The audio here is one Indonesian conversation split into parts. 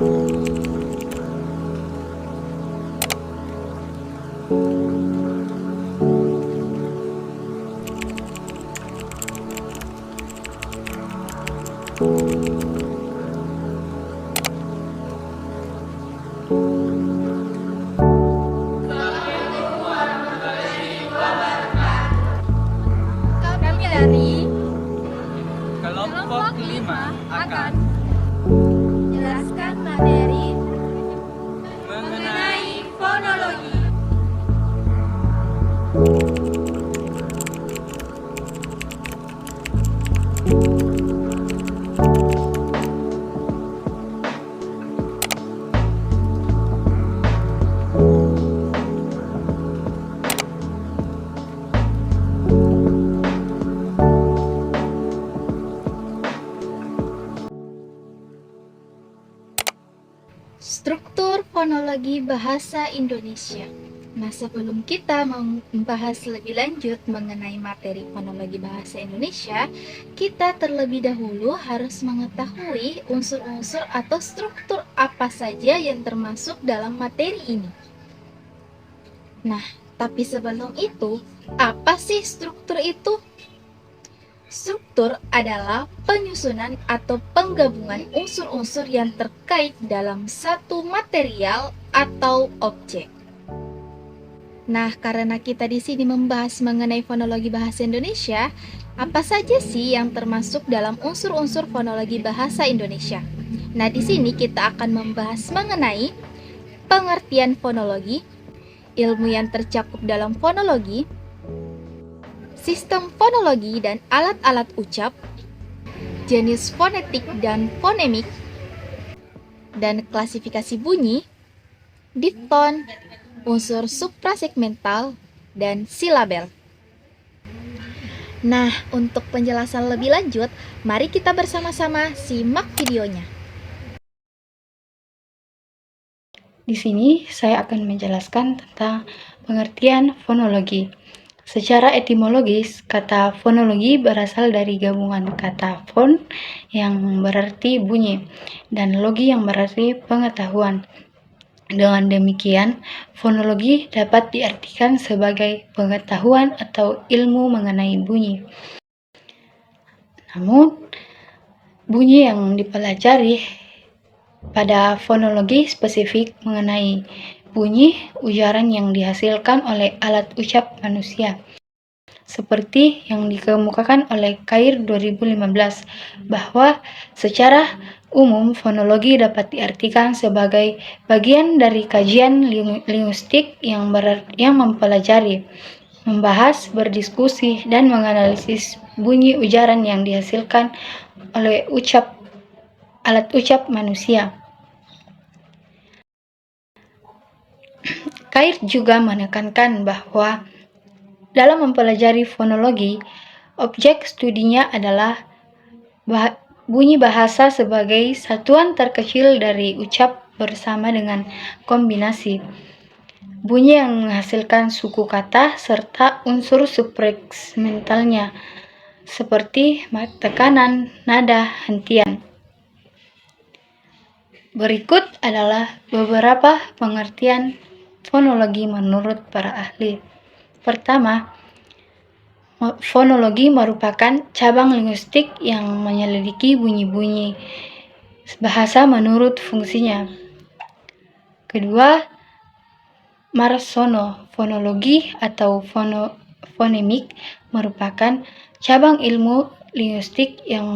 Kami dari Kelompok 5 akan menjelaskan materi mengenai fonologi. Struktur fonologi bahasa Indonesia. Nah, sebelum kita membahas lebih lanjut mengenai materi fonologi bahasa Indonesia, kita terlebih dahulu harus mengetahui unsur-unsur atau struktur apa saja yang termasuk dalam materi ini. Nah, tapi sebelum itu, apa sih struktur itu? Struktur adalah penyusunan atau penggabungan unsur-unsur yang terkait dalam satu material atau objek. Nah, karena kita di sini membahas mengenai fonologi bahasa Indonesia, apa saja sih yang termasuk dalam unsur-unsur fonologi bahasa Indonesia? Nah, di sini kita akan membahas mengenai pengertian fonologi, ilmu yang tercakup dalam fonologi, sistem fonologi dan alat-alat ucap, jenis fonetik dan fonemik, dan klasifikasi bunyi, difton, unsur suprasegmental, dan silabel. Nah, untuk penjelasan lebih lanjut, mari kita bersama-sama simak videonya. Di sini saya akan menjelaskan tentang pengertian fonologi. Secara etimologis, kata fonologi berasal dari gabungan kata fon yang berarti bunyi dan logi yang berarti pengetahuan. Dengan demikian, fonologi dapat diartikan sebagai pengetahuan atau ilmu mengenai bunyi. Namun, bunyi yang dipelajari pada fonologi spesifik mengenai bunyi ujaran yang dihasilkan oleh alat ucap manusia. Seperti yang dikemukakan oleh Kair 2015, bahwa secara umum fonologi dapat diartikan sebagai bagian dari kajian linguistik yang mempelajari, membahas, berdiskusi, dan menganalisis bunyi ujaran yang dihasilkan oleh alat ucap manusia. Kair juga menekankan bahwa dalam mempelajari fonologi, objek studinya adalah bunyi bahasa sebagai satuan terkecil dari ucap bersama dengan kombinasi bunyi yang menghasilkan suku kata serta unsur suprasegmentalnya seperti tekanan, nada, hentian. Berikut adalah beberapa pengertian fonologi menurut para ahli. Pertama, fonologi merupakan cabang linguistik yang menyelidiki bunyi-bunyi bahasa menurut fungsinya. Kedua, marsono-fonologi atau fonemik merupakan cabang ilmu linguistik yang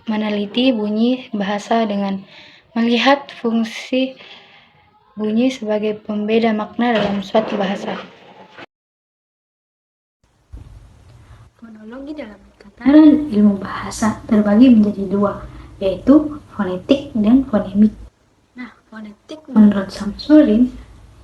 meneliti bunyi bahasa dengan melihat fungsi bunyi sebagai pembeda makna dalam suatu bahasa. Fonologi dalam tataran ilmu bahasa terbagi menjadi dua, yaitu fonetik dan fonemik. Nah, fonetik menurut Samsuddin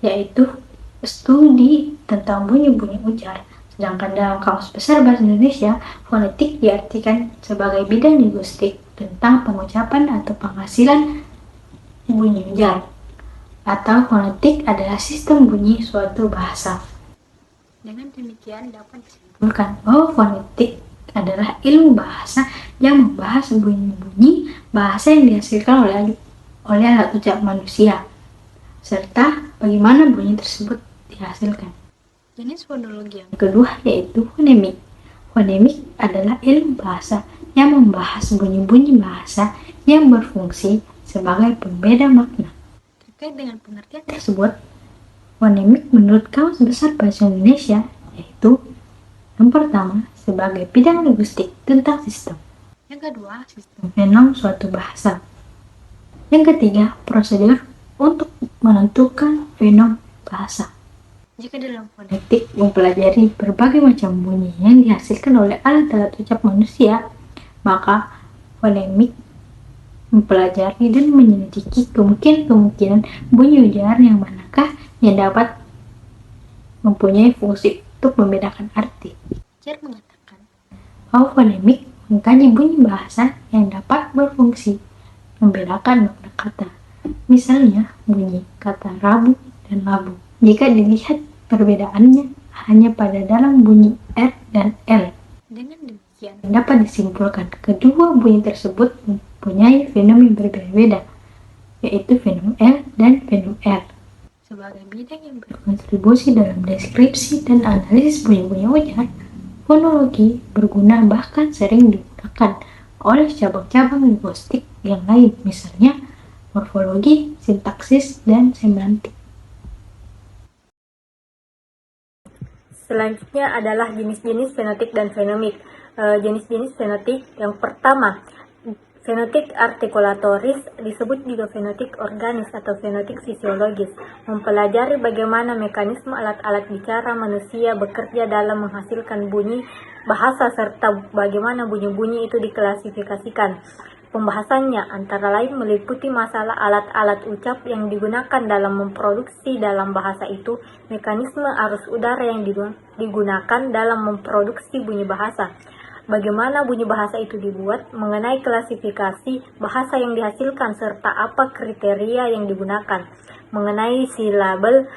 yaitu studi tentang bunyi-bunyi ujar, sedangkan dalam Kamus Besar Bahasa Indonesia, fonetik diartikan sebagai bidang linguistik tentang pengucapan atau penghasilan bunyi ujar, atau fonetik adalah sistem bunyi suatu bahasa. Dengan demikian dapat disimpulkan bahwa fonetik adalah ilmu bahasa yang membahas bunyi-bunyi bahasa yang dihasilkan oleh alat ucap manusia, serta bagaimana bunyi tersebut dihasilkan. Jenis fonologi yang kedua yaitu fonemik. Fonemik adalah ilmu bahasa yang membahas bunyi-bunyi bahasa yang berfungsi sebagai pembeda makna. Terkait dengan pengertian tersebut, fonemik menurut Kamus Besar Bahasa Indonesia yaitu yang pertama, sebagai bidang linguistik tentang sistem. Yang kedua, sistem fenom suatu bahasa. Yang ketiga, prosedur untuk menentukan fenom bahasa. Jika dalam fonetik mempelajari berbagai macam bunyi yang dihasilkan oleh alat-alat ucap manusia, maka fonemik mempelajari dan menyelidiki kemungkinan-kemungkinan bunyi ujar yang manakah yang dapat mempunyai fungsi untuk membedakan arti. Cher mengatakan bahwa fonemik mengkaji bunyi bahasa yang dapat berfungsi membedakan makna kata. Misalnya bunyi kata rabu dan labu. Jika dilihat perbedaannya hanya pada dalam bunyi R dan L. Dengan demikian dapat disimpulkan kedua bunyi tersebut mempunyai fenom yang berbeda-beda, yaitu fenom L dan fenom R. Sebagai bidang yang berkontribusi dalam deskripsi dan analisis bunyi-bunyi ujar, fonologi berguna bahkan sering digunakan oleh cabang-cabang linguistik yang lain, misalnya morfologi, sintaksis, dan semantik. Selanjutnya adalah jenis-jenis fenotik dan fenomik. Jenis-jenis fenotik yang pertama, fenotik artikulatoris, disebut juga fenotik organis atau fenotik fisiologis, mempelajari bagaimana mekanisme alat-alat bicara manusia bekerja dalam menghasilkan bunyi bahasa serta bagaimana bunyi-bunyi itu diklasifikasikan. Pembahasannya antara lain meliputi masalah alat-alat ucap yang digunakan dalam memproduksi dalam bahasa itu, mekanisme arus udara yang digunakan dalam memproduksi bunyi bahasa, bagaimana bunyi bahasa itu dibuat, mengenai klasifikasi bahasa yang dihasilkan serta apa kriteria yang digunakan, mengenai silabel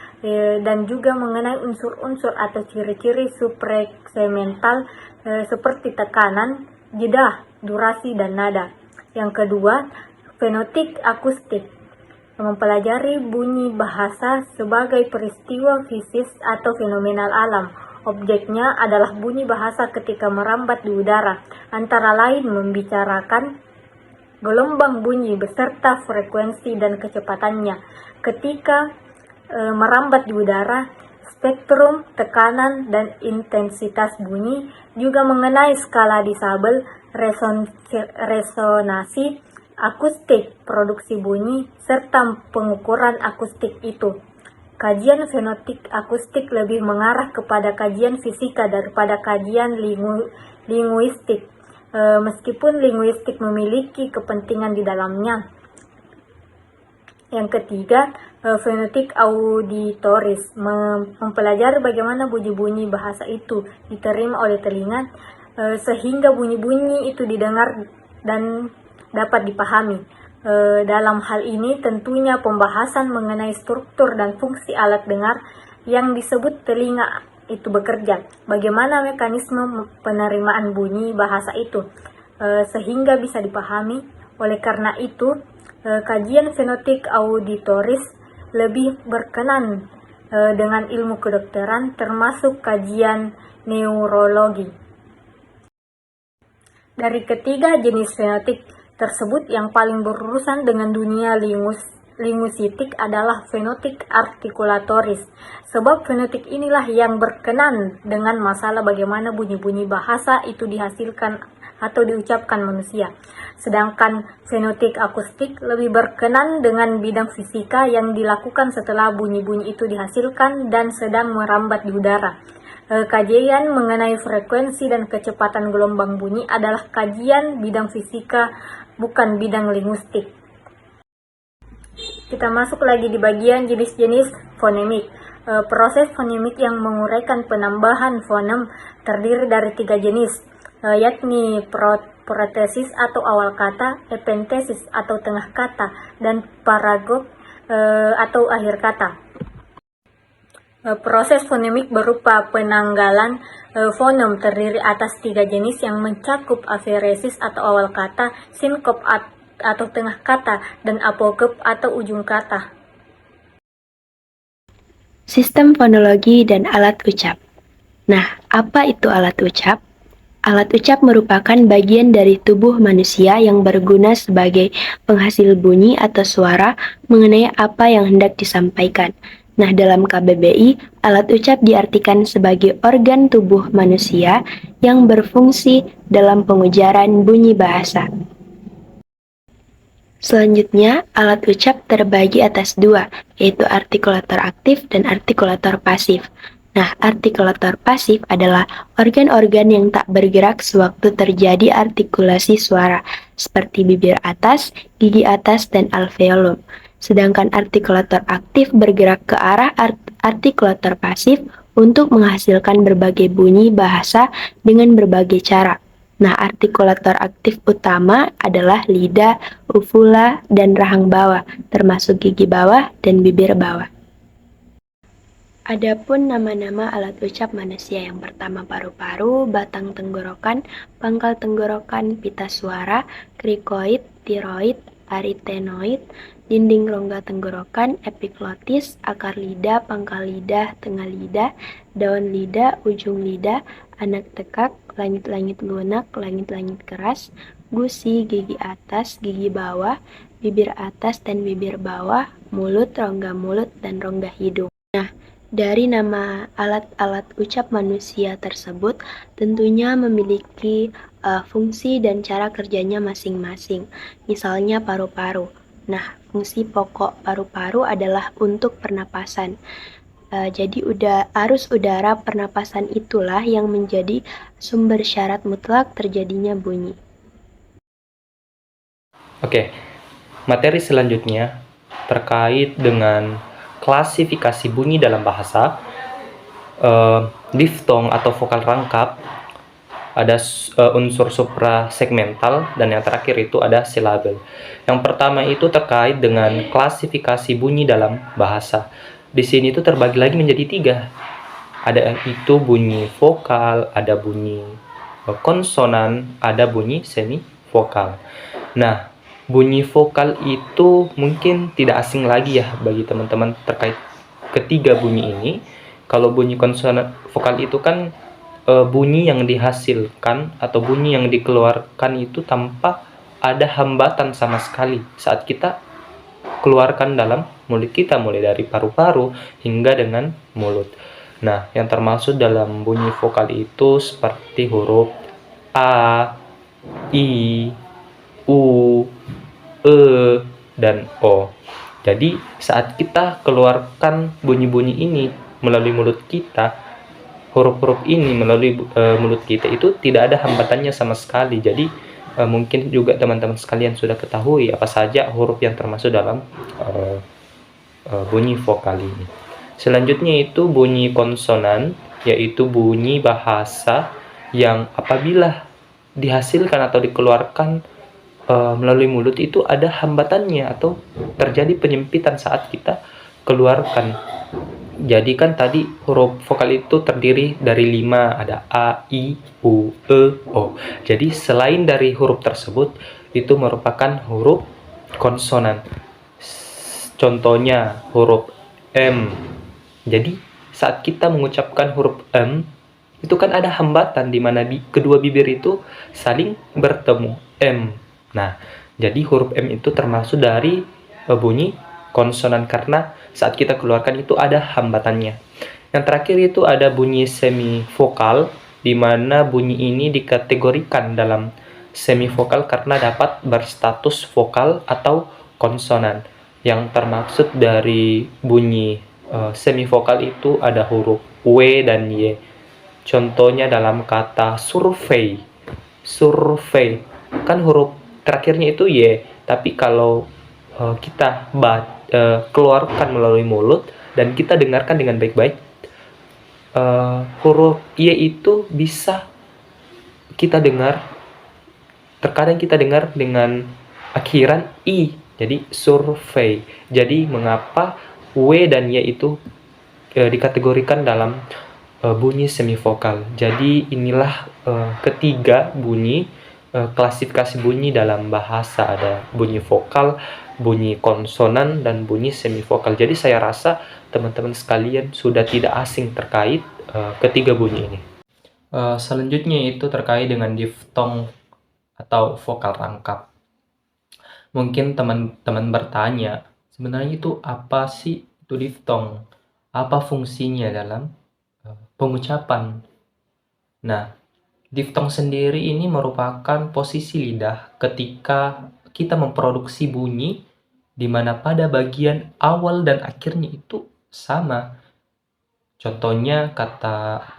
dan juga mengenai unsur-unsur atau ciri-ciri suprasemental seperti tekanan, jeda, durasi, dan nada. Yang kedua, fenotik akustik, mempelajari bunyi bahasa sebagai peristiwa fisik atau fenomenal alam. Objeknya adalah bunyi bahasa ketika merambat di udara, antara lain membicarakan gelombang bunyi beserta frekuensi dan kecepatannya. Ketika merambat di udara, spektrum, tekanan, dan intensitas bunyi, juga mengenai skala disabel, resonansi akustik, produksi bunyi, serta pengukuran akustik itu. Kajian fenotik akustik lebih mengarah kepada kajian fisika daripada kajian linguistik, meskipun linguistik memiliki kepentingan di dalamnya. Yang ketiga, fenotik auditoris, mempelajari bagaimana bunyi-bunyi bahasa itu diterima oleh telinga, sehingga bunyi-bunyi itu didengar dan dapat dipahami. Dalam hal ini tentunya pembahasan mengenai struktur dan fungsi alat dengar yang disebut telinga itu bekerja, bagaimana mekanisme penerimaan bunyi bahasa itu, sehingga bisa dipahami. Oleh karena itu, kajian fenotik auditoris lebih berkenan dengan ilmu kedokteran, termasuk kajian neurologi. Dari ketiga jenis fenotik tersebut, yang paling berurusan dengan dunia linguistik adalah fenotik artikulatoris, sebab fenotik inilah yang berkenan dengan masalah bagaimana bunyi-bunyi bahasa itu dihasilkan atau diucapkan manusia. Sedangkan fenotik akustik lebih berkenan dengan bidang fisika yang dilakukan setelah bunyi-bunyi itu dihasilkan dan sedang merambat di udara. Kajian mengenai frekuensi dan kecepatan gelombang bunyi adalah kajian bidang fisika, bukan bidang linguistik. Kita masuk lagi di bagian jenis-jenis fonemik. Proses fonemik yang menguraikan penambahan fonem terdiri dari 3 jenis, yakni protesis atau awal kata, epentesis atau tengah kata, dan paragog atau akhir kata. Proses fonemik berupa penanggalan terdiri atas 3 jenis yang mencakup aferesis atau awal kata, sinkop atau tengah kata, dan apokep atau ujung kata. Sistem fonologi dan alat ucap. Nah, apa itu alat ucap? Alat ucap merupakan bagian dari tubuh manusia yang berguna sebagai penghasil bunyi atau suara mengenai apa yang hendak disampaikan. Nah, dalam KBBI, alat ucap diartikan sebagai organ tubuh manusia yang berfungsi dalam pengujaran bunyi bahasa. Selanjutnya, alat ucap terbagi atas dua, yaitu artikulator aktif dan artikulator pasif. Nah, artikulator pasif adalah organ-organ yang tak bergerak sewaktu terjadi artikulasi suara, seperti bibir atas, gigi atas, dan alveolum. Sedangkan artikulator aktif bergerak ke arah artikulator pasif untuk menghasilkan berbagai bunyi bahasa dengan berbagai cara. Nah, artikulator aktif utama adalah lidah, uvula, dan rahang bawah, termasuk gigi bawah dan bibir bawah. Adapun nama-nama alat ucap manusia yang pertama paru-paru, batang tenggorokan, pangkal tenggorokan, pita suara, krikoid, tiroid, aritenoid, dinding rongga tenggorokan, epiglotis, akar lidah, pangkal lidah, tengah lidah, daun lidah, ujung lidah, anak tekak, langit-langit lunak, langit-langit keras, gusi, gigi atas, gigi bawah, bibir atas dan bibir bawah, mulut, rongga mulut, dan rongga hidung. Nah, dari nama alat-alat ucap manusia tersebut tentunya memiliki fungsi dan cara kerjanya masing-masing. Misalnya paru-paru. Nah, fungsi pokok paru-paru adalah untuk pernapasan. Jadi arus udara pernapasan itulah yang menjadi sumber syarat mutlak terjadinya bunyi. Oke, materi selanjutnya terkait dengan klasifikasi bunyi dalam bahasa. Diftong atau vokal rangkap, ada unsur suprasegmental, dan yang terakhir itu ada silabel. Yang pertama itu terkait dengan klasifikasi bunyi dalam bahasa. Di sini itu terbagi lagi menjadi 3. Ada itu bunyi vokal, ada bunyi konsonan, ada bunyi semi vokal. Nah, bunyi vokal itu mungkin tidak asing lagi ya bagi teman-teman terkait ketiga bunyi ini. Kalau bunyi konsonan vokal itu kan bunyi yang dihasilkan atau bunyi yang dikeluarkan itu tanpa ada hambatan sama sekali saat kita keluarkan dalam mulut kita, mulai dari paru-paru hingga dengan mulut. Nah, yang termasuk dalam bunyi vokal itu seperti huruf A, I, U, E, dan O. Jadi saat kita keluarkan bunyi-bunyi ini melalui mulut kita, huruf-huruf ini melalui mulut kita itu tidak ada hambatannya sama sekali. Jadi mungkin juga teman-teman sekalian sudah ketahui apa saja huruf yang termasuk dalam bunyi vokal ini. Selanjutnya itu bunyi konsonan, yaitu bunyi bahasa yang apabila dihasilkan atau dikeluarkan melalui mulut itu ada hambatannya atau terjadi penyempitan saat kita keluarkan. Jadi kan tadi huruf vokal itu terdiri dari 5, ada A, I, U, E, O. Jadi selain dari huruf tersebut itu merupakan huruf konsonan. Contohnya huruf M. Jadi saat kita mengucapkan huruf M itu kan ada hambatan di mana kedua bibir itu saling bertemu, M. Nah, jadi huruf M itu termasuk dari bunyi konsonan karena saat kita keluarkan itu ada hambatannya. Yang terakhir itu ada bunyi semivokal, di mana bunyi ini dikategorikan dalam semivokal karena dapat berstatus vokal atau konsonan. Yang termaksud dari bunyi semivokal itu ada huruf W dan Y. Contohnya dalam kata survei. Survei kan huruf terakhirnya itu Y, tapi kalau kita keluarkan melalui mulut dan kita dengarkan dengan baik-baik, huruf Y itu bisa kita dengar, terkadang kita dengar dengan akhiran I, jadi survei. Jadi mengapa W dan Y itu dikategorikan dalam bunyi semivokal. Jadi inilah ketiga bunyi klasifikasi bunyi dalam bahasa, ada bunyi vokal, bunyi konsonan, dan bunyi semivokal. Jadi saya rasa teman-teman sekalian sudah tidak asing terkait ketiga bunyi ini. Selanjutnya itu terkait dengan diftong atau vokal rangkap. Mungkin teman-teman bertanya, sebenarnya itu apa sih itu diftong? Apa fungsinya dalam pengucapan? Nah, diftong sendiri ini merupakan posisi lidah ketika kita memproduksi bunyi di mana pada bagian awal dan akhirnya itu sama. Contohnya kata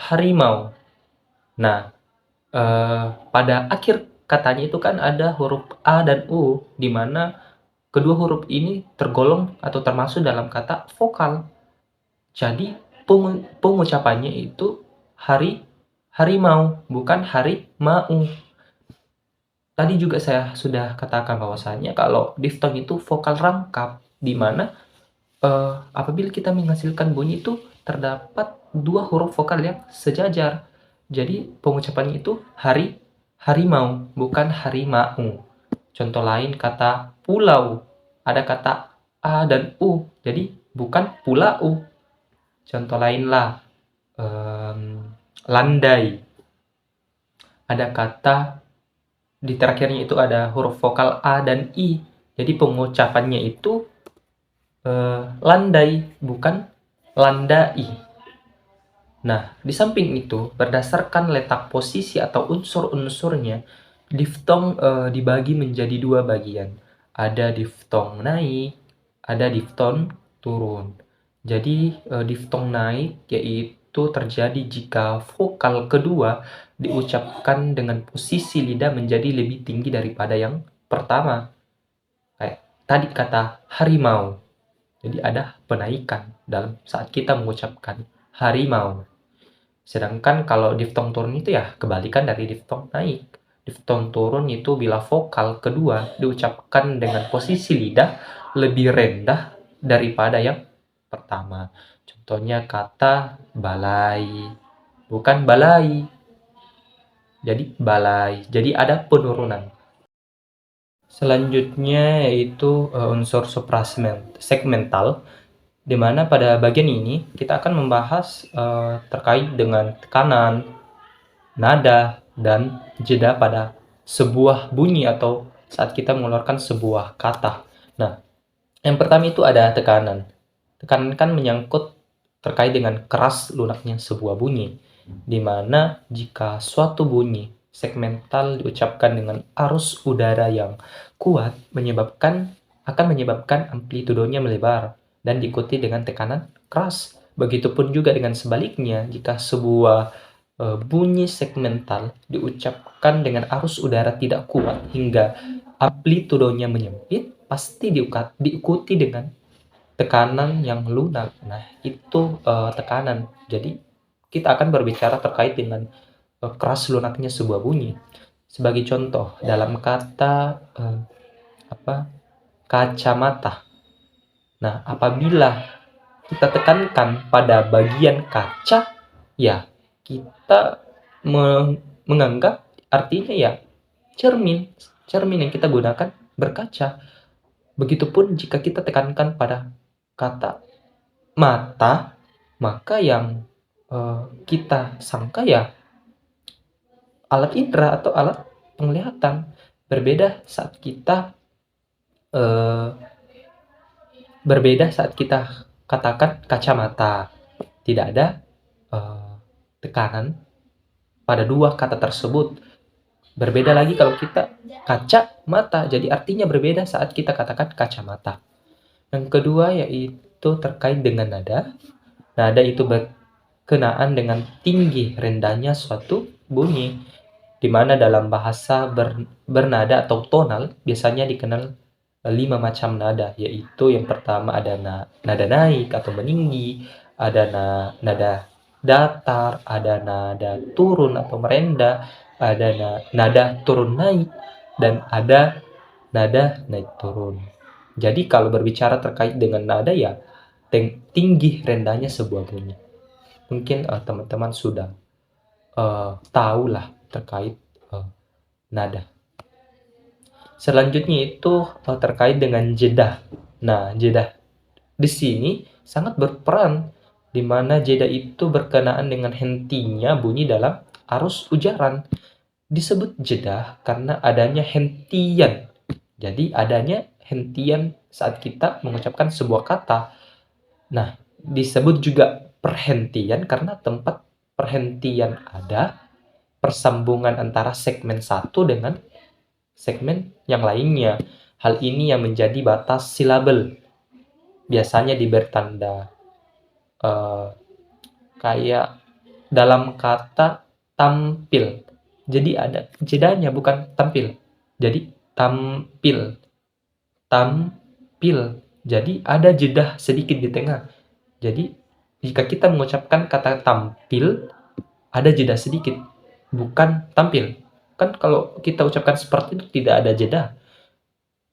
harimau. Nah, pada akhir katanya itu kan ada huruf A dan U, di mana kedua huruf ini tergolong atau termasuk dalam kata vokal. Jadi pengucapannya itu harimau, bukan harimau. Tadi juga saya sudah katakan bahwasanya kalau diftong itu vokal rangkap, di mana apabila kita menghasilkan bunyi itu terdapat dua huruf vokal yang sejajar. Jadi pengucapannya itu harimau, bukan harimau. Contoh lain kata pulau, ada kata A dan U, jadi bukan pulau. Contoh lain lah, landai. Ada kata di terakhirnya itu ada huruf vokal A dan I, jadi pengucapannya itu landai, bukan landai. Nah, di samping itu, berdasarkan letak posisi atau unsur-unsurnya, diftong dibagi menjadi dua bagian. Ada diftong naik, ada diftong turun. Jadi, diftong naik yaitu terjadi jika vokal kedua diucapkan dengan posisi lidah menjadi lebih tinggi daripada yang pertama. Kayak tadi kata harimau. Jadi ada penaikan dalam saat kita mengucapkan harimau. Sedangkan kalau diftong turun itu ya kebalikan dari diftong naik. Diftong turun itu bila vokal kedua diucapkan dengan posisi lidah lebih rendah daripada yang pertama. Contohnya kata balai, bukan balai. Jadi balai. Jadi ada penurunan. Selanjutnya yaitu unsur suprasegmental, di mana pada bagian ini kita akan membahas terkait dengan tekanan, nada, dan jeda pada sebuah bunyi atau saat kita mengeluarkan sebuah kata. Nah, yang pertama itu ada tekanan. Tekanan kan menyangkut terkait dengan keras lunaknya sebuah bunyi, di mana jika suatu bunyi segmental diucapkan dengan arus udara yang kuat akan menyebabkan amplitudonya melebar dan diikuti dengan tekanan keras. Begitupun juga dengan sebaliknya, jika sebuah bunyi segmental diucapkan dengan arus udara tidak kuat hingga amplitudonya menyempit, pasti diikuti dengan tekanan yang lunak. Nah, itu tekanan. Jadi, kita akan berbicara terkait dengan keras lunaknya sebuah bunyi. Sebagai contoh, dalam kata kacamata. Nah, apabila kita tekankan pada bagian kaca, ya kita menganggap artinya ya cermin yang kita gunakan berkaca. Begitupun jika kita tekankan pada kata mata, maka yang kita sangka ya alat indera atau alat penglihatan. Berbeda saat kita katakan kacamata. Tidak ada tekanan pada dua kata tersebut. Berbeda lagi kalau kita kaca mata, jadi artinya berbeda saat kita katakan kacamata. Yang kedua yaitu terkait dengan nada. Nada itu berkenaan dengan tinggi rendahnya suatu bunyi, di mana dalam bahasa bernada atau tonal biasanya dikenal 5 macam nada, yaitu yang pertama ada nada naik atau meninggi, ada nada datar, ada nada turun atau merendah, ada nada turun naik, dan ada nada naik turun. Jadi kalau berbicara terkait dengan nada ya tinggi rendahnya sebuah bunyi. Mungkin teman-teman sudah tahu lah terkait nada. Selanjutnya itu terkait dengan jeda. Nah, jeda di sini sangat berperan, di mana jeda itu berkenaan dengan hentinya bunyi dalam arus ujaran. Disebut jeda karena adanya hentian. Jadi adanya hentian saat kita mengucapkan sebuah kata. Nah, disebut juga perhentian karena tempat perhentian ada, persambungan antara segmen satu dengan segmen yang lainnya. Hal ini yang menjadi batas silabel. Biasanya diberi tanda kayak dalam kata tampil. Jadi ada jedanya, bukan tampil. Jadi tampil. Tampil. Jadi ada jeda sedikit di tengah. Jadi jika kita mengucapkan kata tampil, ada jeda sedikit, bukan tampil. Kan kalau kita ucapkan seperti itu tidak ada jeda.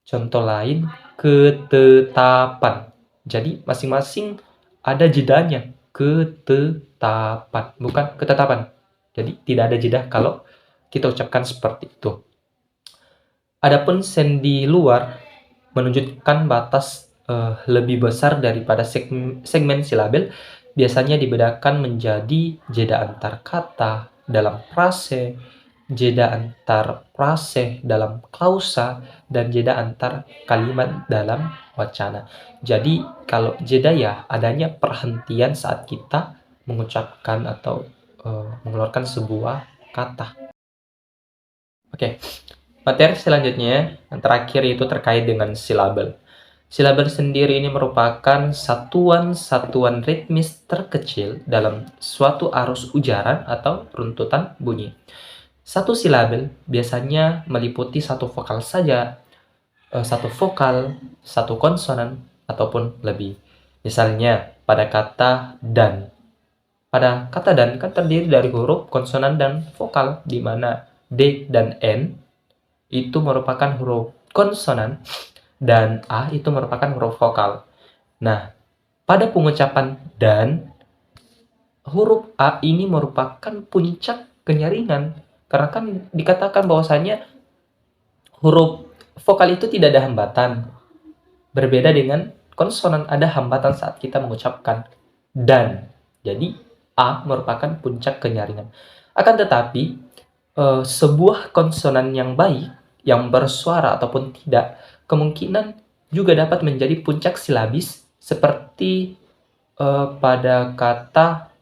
Contoh lain, ketetapan. Jadi masing-masing ada jedanya. Ketetapan, bukan ketetapan. Jadi tidak ada jeda kalau kita ucapkan seperti itu. Adapun sendi luar menunjukkan batas lebih besar daripada segmen silabel, biasanya dibedakan menjadi jeda antar kata dalam frase, jeda antar frase dalam klausa, dan jeda antar kalimat dalam wacana. Jadi kalau jeda ya adanya perhentian saat kita mengucapkan atau mengeluarkan sebuah kata. Oke, materi selanjutnya yang terakhir itu terkait dengan silabel. Silabel sendiri ini merupakan satuan-satuan ritmis terkecil dalam suatu arus ujaran atau runtutan bunyi. Satu silabel biasanya meliputi satu vokal saja, satu vokal, satu konsonan, ataupun lebih. Misalnya pada kata dan. Pada kata dan kan terdiri dari huruf, konsonan, dan vokal, di mana D dan N itu merupakan huruf konsonan, dan A itu merupakan huruf vokal. Nah, pada pengucapan dan, huruf A ini merupakan puncak kenyaringan. Karena kan dikatakan bahwasanya huruf vokal itu tidak ada hambatan. Berbeda dengan konsonan, ada hambatan saat kita mengucapkan dan. Jadi, A merupakan puncak kenyaringan. Akan tetapi, sebuah konsonan yang baik, yang bersuara ataupun tidak, kemungkinan juga dapat menjadi puncak silabis seperti pada kata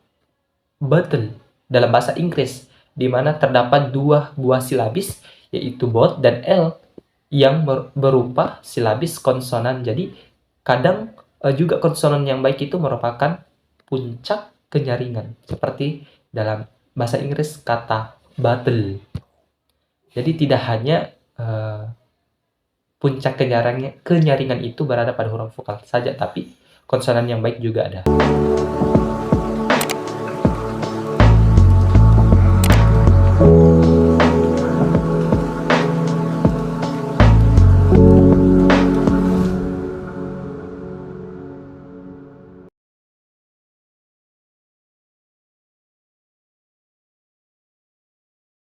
bottle dalam bahasa Inggris, di mana terdapat dua buah silabis, yaitu bot dan L, yang berupa silabis konsonan. Jadi kadang juga konsonan yang baik itu merupakan puncak kenyaringan, seperti dalam bahasa Inggris kata bottle. Jadi tidak hanya puncak kenyaringan itu berada pada huruf vokal saja, tapi konsonan yang baik juga ada.